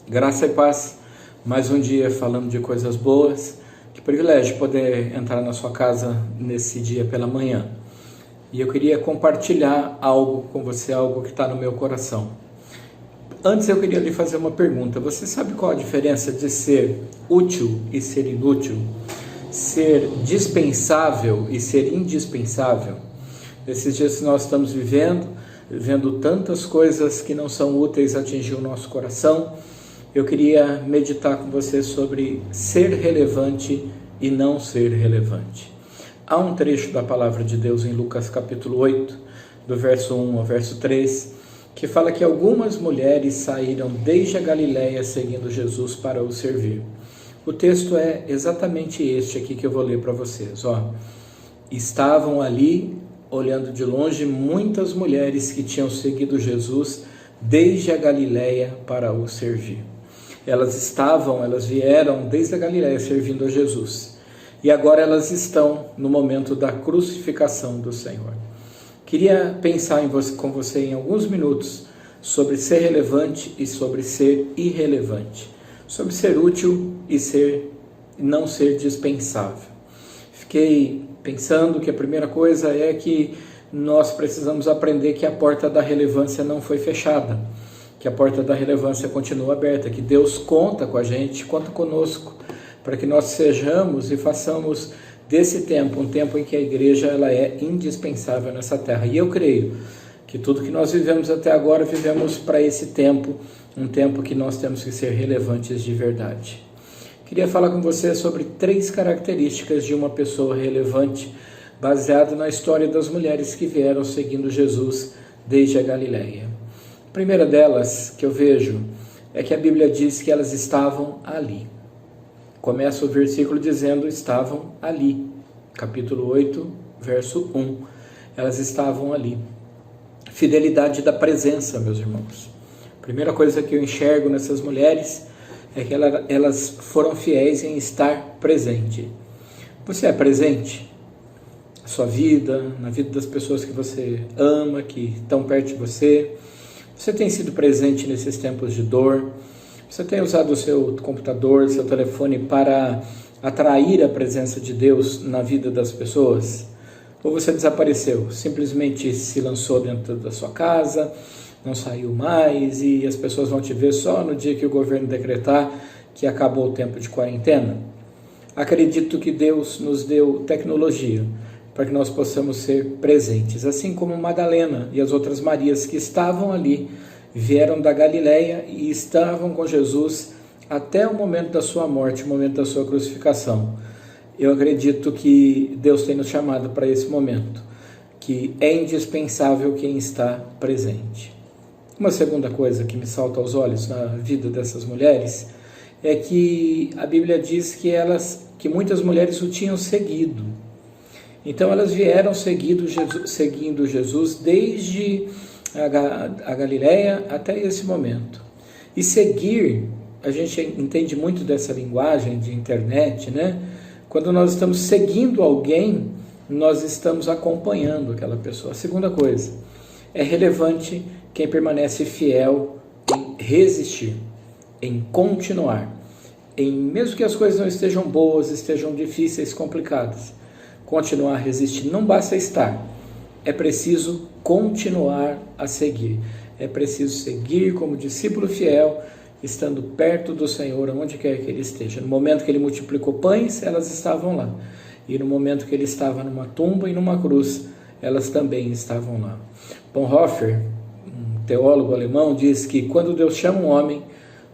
Graça e paz, mais um dia falando de coisas boas. Que privilégio poder entrar na sua casa nesse dia pela manhã. E eu queria compartilhar algo com você, algo que está no meu coração. Antes eu queria lhe fazer uma pergunta. Você sabe qual a diferença de ser útil e ser inútil? Ser dispensável e ser indispensável? Nesses dias que nós estamos vendo tantas coisas que não são úteis atingir o nosso coração, eu queria meditar com você sobre ser relevante e não ser relevante. Há um trecho da palavra de Deus em Lucas capítulo 8, do verso 1 ao verso 3, que fala que algumas mulheres saíram desde a Galileia seguindo Jesus para o servir. O texto é exatamente este aqui que eu vou ler para vocês. Estavam ali, olhando de longe, muitas mulheres que tinham seguido Jesus desde a Galileia para o servir. Elas vieram desde a Galileia servindo a Jesus. E agora elas estão no momento da crucificação do Senhor. Queria pensar com você em alguns minutos sobre ser relevante e sobre ser irrelevante. Sobre ser útil e não ser dispensável. Fiquei pensando que a primeira coisa é que nós precisamos aprender que a porta da relevância não foi fechada, que a porta da relevância continua aberta, que Deus conta com a gente, conta conosco, para que nós sejamos e façamos desse tempo um tempo em que a igreja ela é indispensável nessa terra. E eu creio que tudo que nós vivemos até agora, vivemos para esse tempo, um tempo que nós temos que ser relevantes de verdade. Queria falar com você sobre 3 características de uma pessoa relevante, baseado na história das mulheres que vieram seguindo Jesus desde a Galileia. A primeira delas que eu vejo é que a Bíblia diz que elas estavam ali. Começa o versículo dizendo estavam ali, capítulo 8, verso 1. Elas estavam ali. Fidelidade da presença, meus irmãos. A primeira coisa que eu enxergo nessas mulheres é que elas foram fiéis em estar presente. Você é presente? Na sua vida, na vida das pessoas que você ama, que estão perto de você. Você tem sido presente nesses tempos de dor? Você tem usado o seu computador, seu telefone para atrair a presença de Deus na vida das pessoas? Ou você desapareceu, simplesmente se lançou dentro da sua casa, não saiu mais e as pessoas vão te ver só no dia que o governo decretar que acabou o tempo de quarentena? Acredito que Deus nos deu tecnologia para que nós possamos ser presentes, assim como Madalena e as outras Marias que estavam ali, vieram da Galileia e estavam com Jesus até o momento da sua morte, o momento da sua crucificação. Eu acredito que Deus tem nos chamado para esse momento, que é indispensável quem está presente. Uma segunda coisa que me salta aos olhos na vida dessas mulheres é que a Bíblia diz que muitas mulheres o tinham seguido. Então elas vieram seguindo Jesus desde a Galileia até esse momento. E seguir, a gente entende muito dessa linguagem de internet, né? Quando nós estamos seguindo alguém, nós estamos acompanhando aquela pessoa. A segunda coisa, é relevante quem permanece fiel em resistir, em continuar, mesmo que as coisas não estejam boas, estejam difíceis, complicadas, continuar a resistir. Não basta estar, é preciso continuar a seguir. É preciso seguir como discípulo fiel, estando perto do Senhor, onde quer que Ele esteja. No momento que Ele multiplicou pães, elas estavam lá. E no momento que Ele estava numa tumba e numa cruz, elas também estavam lá. Bonhoeffer, um teólogo alemão, diz que quando Deus chama um homem,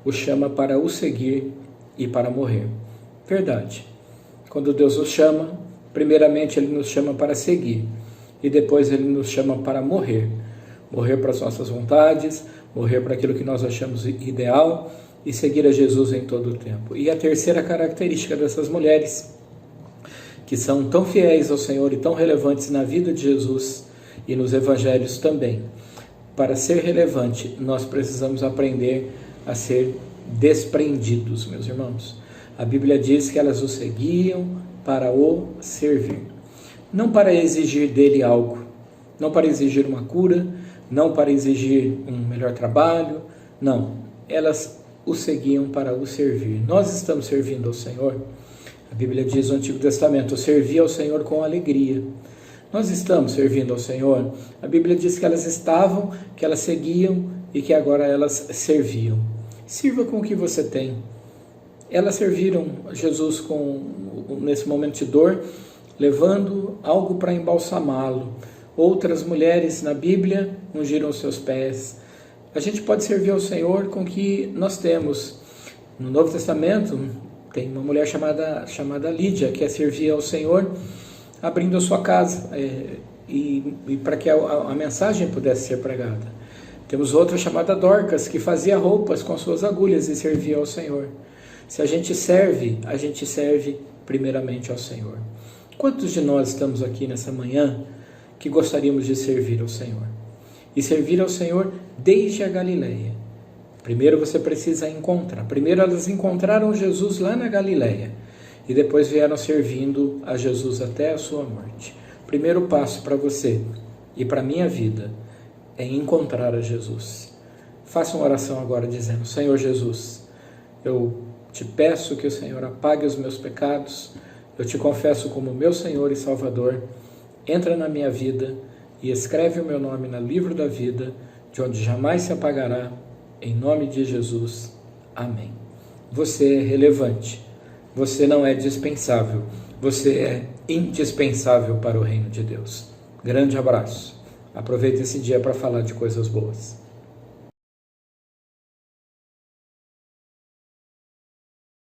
o chama para o seguir e para morrer. Verdade. Quando Deus nos chama, primeiramente Ele nos chama para seguir. E depois Ele nos chama para morrer. Morrer para as nossas vontades, morrer para aquilo que nós achamos ideal e seguir a Jesus em todo o tempo. E a terceira característica dessas mulheres, que são tão fiéis ao Senhor e tão relevantes na vida de Jesus e nos evangelhos também. Para ser relevante, nós precisamos aprender a ser desprendidos, meus irmãos. A Bíblia diz que elas o seguiam para o servir. Não para exigir dele algo, não para exigir uma cura, não para exigir um melhor trabalho, não. Elas o seguiam para o servir. Nós estamos servindo ao Senhor? A Bíblia diz no Antigo Testamento, servia ao Senhor com alegria. Nós estamos servindo ao Senhor? A Bíblia diz que elas estavam, que elas seguiam e que agora elas serviam. Sirva com o que você tem. Elas serviram a Jesus nesse momento de dor, levando algo para embalsamá-lo. Outras mulheres na Bíblia ungiram os seus pés. A gente pode servir ao Senhor com o que nós temos. No Novo Testamento tem uma mulher chamada Lídia, que servia ao Senhor abrindo a sua casa e para que a mensagem pudesse ser pregada. Temos outra chamada Dorcas, que fazia roupas com suas agulhas e servia ao Senhor. Se a gente serve primeiramente ao Senhor. Quantos de nós estamos aqui nessa manhã que gostaríamos de servir ao Senhor? E servir ao Senhor desde a Galileia. Primeiro você precisa encontrar. Primeiro elas encontraram Jesus lá na Galileia e depois vieram servindo a Jesus até a sua morte. Primeiro passo para você e para a minha vida é encontrar a Jesus. Faça uma oração agora dizendo: Senhor Jesus, eu te peço que o Senhor apague os meus pecados, eu te confesso como meu Senhor e Salvador, entra na minha vida e escreve o meu nome no livro da vida, de onde jamais se apagará, em nome de Jesus. Amém. Você é relevante, você não é dispensável, você é indispensável para o reino de Deus. Grande abraço. Aproveite esse dia para falar de coisas boas.